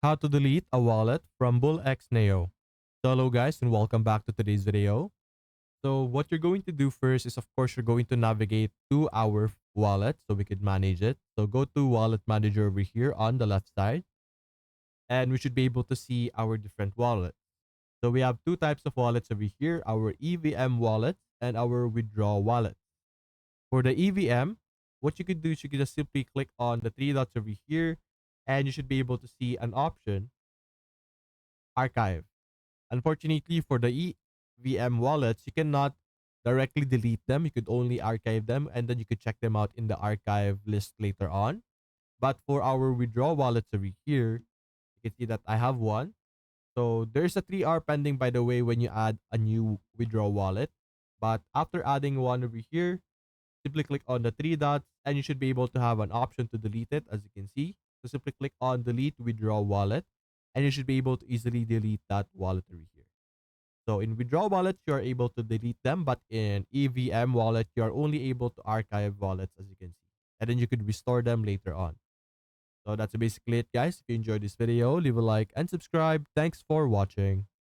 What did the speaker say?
how to delete a wallet from BullX Neo. So hello guys and welcome back to today's video. So what you're going to do first is of course you're going to navigate to our wallet so we could manage it. So go to wallet manager over here on the left side and we should be able to see our different wallets. So we have two types of wallets over here, our EVM wallet and our withdraw wallet. For the EVM, what you could do is you could just simply click on the three dots over here and you should be able to see an option archive. Unfortunately, for the EVM wallets, you cannot directly delete them. You could only archive them and then you could check them out in the archive list later on. But for our withdraw wallets over here, you can see that I have one. So there's a 3R pending, by the way, when you add a new withdraw wallet. But after adding one over here, simply click on the three dots and you should be able to have an option to delete it, as you can see. So simply click on delete withdraw wallet and you should be able to easily delete that wallet over here. So in withdraw wallets, you are able to delete them, but in EVM wallet, you are only able to archive wallets, as you can see. And then you could restore them later on. So that's basically it, guys. If you enjoyed this video, leave a like and subscribe. Thanks for watching.